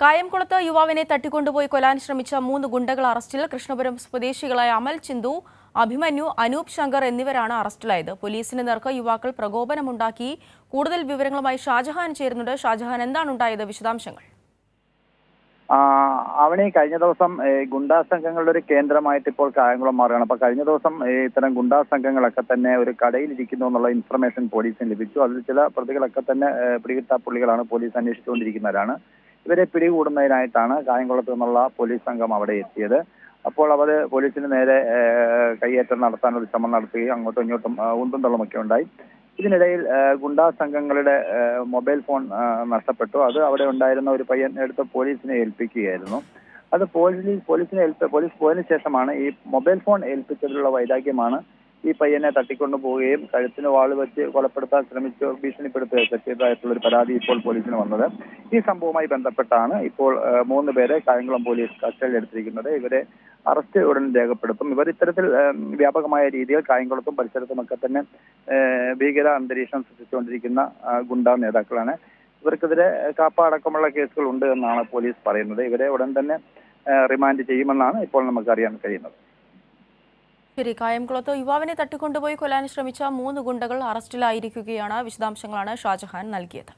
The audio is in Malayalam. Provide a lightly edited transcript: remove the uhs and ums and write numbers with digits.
കായംകുളത്ത് യുവാവിനെ തട്ടിക്കൊണ്ടുപോയി കൊല്ലാൻ ശ്രമിച്ച 3 ഗുണ്ടകൾ അറസ്റ്റിൽ. കൃഷ്ണപുരം സ്വദേശികളായ അമൽ ചിന്തു, അഭിമന്യു, അനൂപ് ശങ്കർ എന്നിവരാണ് അറസ്റ്റിലായത്. പോലീസിന് നേർക്ക് യുവാക്കൾ പ്രകോപനമുണ്ടാക്കി. കൂടുതൽ വിവരങ്ങളുമായി ഷാജഹാൻ ചേരുന്നുണ്ട്. ഷാജഹാൻ, എന്താണ് ഉണ്ടായത്? വിശദാംശങ്ങൾ. അവനെ കഴിഞ്ഞ ദിവസം ഗുണ്ടാ സംഘങ്ങളുടെ ഒരു കേന്ദ്രമായിട്ട് ഇപ്പോൾ കായംകുളം മാറുകയാണ്. അപ്പൊ കഴിഞ്ഞ ദിവസം ഇത്തരം ഗുണ്ടാ സംഘങ്ങളൊക്കെ തന്നെ ഒരു കടയിൽ ഇരിക്കുന്നു എന്നുള്ള ഇൻഫർമേഷൻ പോലീസിന് ലഭിച്ചു. അതിൽ ചില പ്രതികളൊക്കെ തന്നെ പിടികിട്ടാപ്പുള്ളികളാണ്, പോലീസ് അന്വേഷിച്ചുകൊണ്ടിരിക്കുന്നവരാണ്. ഇവരെ പിടികൂടുന്നതിനായിട്ടാണ് കായംകുളത്ത് നിന്നുള്ള പോലീസ് സംഘം അവിടെ എത്തിയത്. അപ്പോൾ അവർ പോലീസിന് നേരെ കയ്യേറ്റം നടത്താനൊരു ശ്രമം നടത്തുകയും അങ്ങോട്ടും ഇങ്ങോട്ടും ഉന്തും തള്ളുമൊക്കെ ഉണ്ടായി. ഇതിനിടയിൽ ഗുണ്ടാ സംഘങ്ങളുടെ മൊബൈൽ ഫോൺ നഷ്ടപ്പെട്ടു. അത് അവിടെ ഉണ്ടായിരുന്ന ഒരു പയ്യൻ എടുത്ത് പോലീസിനെ ഏൽപ്പിക്കുകയായിരുന്നു. അത് പോലീസ് പോയതിനു ശേഷമാണ് ഈ മൊബൈൽ ഫോൺ ഏൽപ്പിച്ചതിലുള്ള വൈരാഗ്യമാണ് ഈ പയ്യനെ തട്ടിക്കൊണ്ടു പോവുകയും കഴുത്തിന് വാള് വെച്ച് കൊലപ്പെടുത്താൻ ശ്രമിച്ചു ഭീഷണിപ്പെടുത്തുകയൊക്കെ ചെയ്തതായിട്ടുള്ള ഒരു പരാതി ഇപ്പോൾ പോലീസിന് വന്നത്. ഈ സംഭവവുമായി ബന്ധപ്പെട്ടാണ് ഇപ്പോൾ 3 പേരെ കായംകുളം പോലീസ് കസ്റ്റഡിയിൽ എടുത്തിരിക്കുന്നത്. ഇവരെ അറസ്റ്റ് ഉടൻ രേഖപ്പെടുത്തും. ഇവർ ഇത്തരത്തിൽ വ്യാപകമായ രീതിയിൽ കായംകുളത്തും പരിസരത്തുമൊക്കെ തന്നെ ഭീകര അന്തരീക്ഷം സൃഷ്ടിച്ചുകൊണ്ടിരിക്കുന്ന ഗുണ്ടാ നേതാക്കളാണ്. ഇവർക്കെതിരെ കാപ്പ അടക്കമുള്ള കേസുകൾ ഉണ്ട് എന്നാണ് പോലീസ് പറയുന്നത്. ഇവരെ ഉടൻ തന്നെ റിമാൻഡ് ചെയ്യുമെന്നാണ് ഇപ്പോൾ നമുക്ക് അറിയാൻ കഴിയുന്നത്. ശരി, കായംകുളത്ത് യുവാവിനെ തട്ടിക്കൊണ്ടുപോയി കൊല്ലാൻ ശ്രമിച്ച 3 ഗുണ്ടകൾ അറസ്റ്റിലായിരിക്കുകയാണ്. വിശദാംശങ്ങളാണ് ഷാജഹാൻ നൽകിയത്.